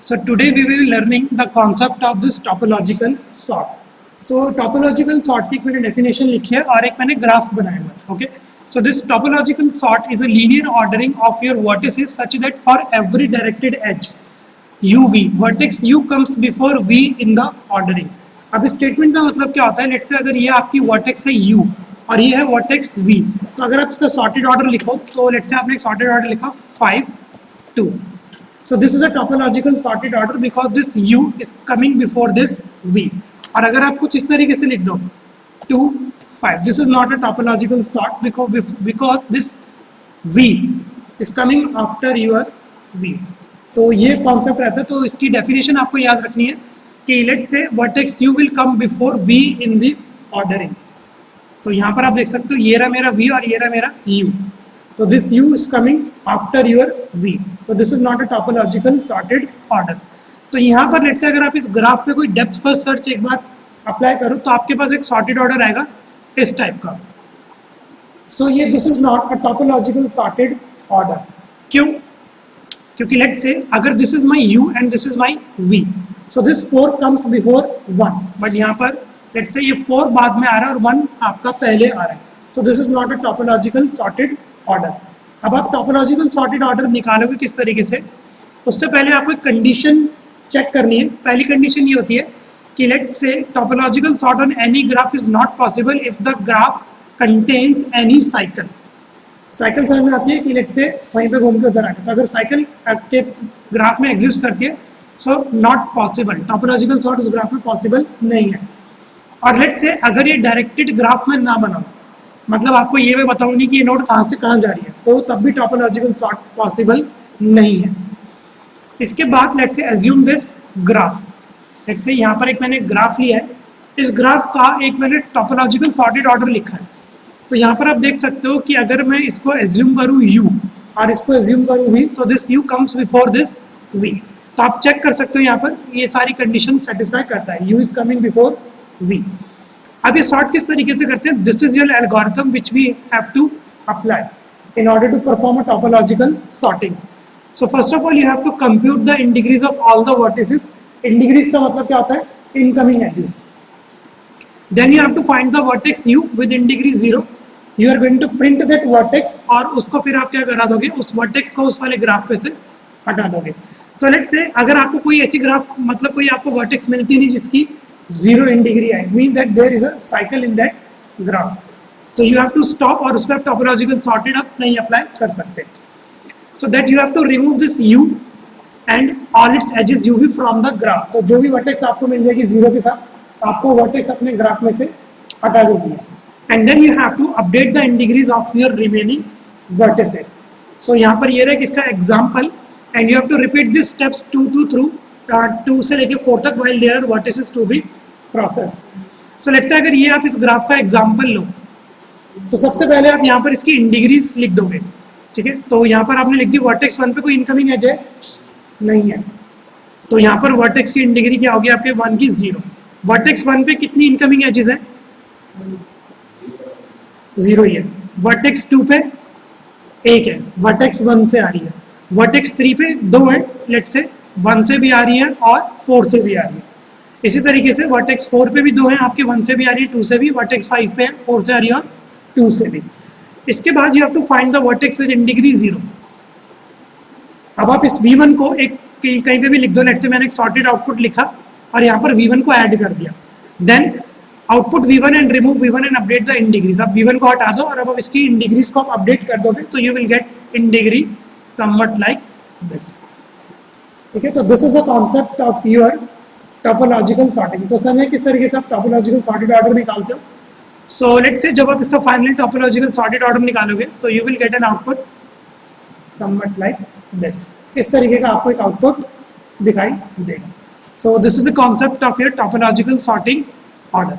So today we will be learning the concept of this topological sort. So topological sort की मैंने definition लिखी है और एक मैंने graph बनाया हुआ है. Okay. So this topological sort is a linear ordering of your vertices such that for every directed edge UV vertex U comes before V in the ordering. अब इस statement का मतलब क्या होता है? Let's say अगर ये आपकी vertex है U और ये है vertex V, तो अगर आप इसका sorted order लिखो तो let's say आपने एक sorted order लिखा 5, 2. So this is a topological sorted order because this U is coming before this V. और अगर आप कुछ इस तरीके से लिख दो 2, 5, this is not a topological sort because this V is coming after your V. तो ये कॉन्सेप्ट रहता है. तो इसकी डेफिनेशन आपको याद रखनी है कि let's say vertex U will come before V in the ordering. तो यहाँ पर आप देख सकते हो ये रहा मेरा V और ये रहा मेरा U. So this U is coming after your V. So this is not a topological sorted order. तो यहाँ पर लेट्स से अगर आप इस ग्राफ पे कोई डेप्थ फर्स्ट सर्च एक बार अप्लाई करो तो आपके पास एक सॉर्टेड ऑर्डर आएगा इस टाइप का. सो ये this is not a topological sorted order. क्यों? क्योंकि लेट्स से अगर this is my U and this is my V, so this 4 comes before 1, but यहाँ पर लेट्स से ये 4 बाद में आ रहा है और 1 आपका पहले आ रहा है. So this is not a topological sorted order. अब आप टॉपोलॉजिकल सॉर्टेड ऑर्डर निकालोगे किस तरीके से? उससे पहले आपको एक कंडीशन चेक करनी है. पहली कंडीशन ये होती है कि let's say topological sort on any graph is not possible if the graph contains any cycle. Cycle समझ में आती है कि लेट्स से वहीं पे घूम के उधर आके, तो अगर साइकिल आपके ग्राफ में एग्जिस्ट करती है so not possible, topological sort उस ग्राफ में पॉसिबल नहीं है. और लेट्स से अगर ये डायरेक्टेड ग्राफ में ना बनाओ, मतलब आपको ये भी बताऊँ नहीं कि ये नोड कहाँ से कहाँ जा रही है, तो तब भी टॉपोलॉजिकल सॉर्ट पॉसिबल नहीं है. इसके बाद let's say assume this graph. Let's say यहाँ पर एक मैंने ग्राफ लिया है. इस ग्राफ का एक मैंने टॉपोलॉजिकल सॉर्टेड ऑर्डर लिखा है. तो यहाँ पर आप देख सकते हो कि अगर मैं इसको एज्यूम करूँ U और इसको एज्यूम करूँ V, तो this U comes before this V. तो आप चेक कर सकते हो यहाँ पर ये सारी कंडीशन सेटिस्फाई करता है. U is coming before V. अब ये सॉर्ट किस तरीके से करते हैं? This is your algorithm which we have to apply in order to perform a topological sorting. So first of all you have to compute the in degrees of all the vertices. In degrees का मतलब क्या होता है? Incoming edges. Then you have to find the vertex U with in degree 0. You are going to print that vertex और उसको फिर आप क्या करा दोगे? उस vertex को उस वाले ग्राफ पे से हटा दोगे. तो लेट्स से अगर आपको कोई ऐसी ग्राफ मतलब कोई आपको vertex मिलती नहीं जिसकी 0 in degree है, means that there is a cycle in that graph. तो you have to stop और उस पर आप topological sorted up नहीं अप्लाई कर सकते. So that you have to remove this U and all its edges UV from the graph. तो जो भी vertex आपको मिल जाएगी 0 के साथ आपको vertex अपने ग्राफ में से हटा देनी है. And then you have to update the in degrees of your remaining vertices. So यहाँ पर ये रहा कि इसका example and you have to repeat these steps 2 से लेके 4 तक while there are vertices to be processed. So let's say अगर ये आप इस ग्राफ का example लो तो सबसे पहले आप यहाँ पर इसकी in degrees लिख दोगे. ठीक है, तो यहाँ पर आपने लिख दी वर्टेक्स 1 पे कोई इनकमिंग एज है नहीं है, तो यहाँ पर वर्टेक्स की डिग्री क्या होगी आपके 1 की 0. वर्टेक्स 1 पे कितनी इनकमिंग एजेस हैं? 0 ही है. वर्टेक्स 2 पे 1 है, वर्टेक्स 1 से आ रही है. वर्टेक्स 3 पे 2 है, लेट्स से 1 से भी आ रही है और 4 से भी आ रही है. इसी तरीके से वर्टेक्स 4 पे भी 2 है आपके, 1 से भी आ रही है, 2 से भी. वर्टेक्स 5 पे है, 4 से आ रही है और 2 से भी. इसके बाद you have to find the vertex with in degree 0. अब आप इस V1 को एक कहीं पे भी लिख दो. लेट्स से मैंने एक सॉर्टेड आउटपुट लिखा और यहाँ पर V1 को ऐड कर दिया. Then output V1 and remove V1 and update the in degrees. अब V1 को हटा दो और अब इसकी इन डिग्रीज को आप अपडेट कर दोगे तो you will get in degree somewhat like this. ठीक है, तो this is the concept of your topological sorting. तो समझे किस तरीके से आप टॉपोलॉजिकल सॉर्टेड ऑर्डर निकालते हो. So let's say जब आप इसका फाइनली टॉपोलॉजिकल सॉर्टेड ऑर्डर निकालोगे तो you will get an output somewhat like this. इस तरीके का आपको एक आउटपुट दिखाई देगा. So this is the concept of your topological sorting order.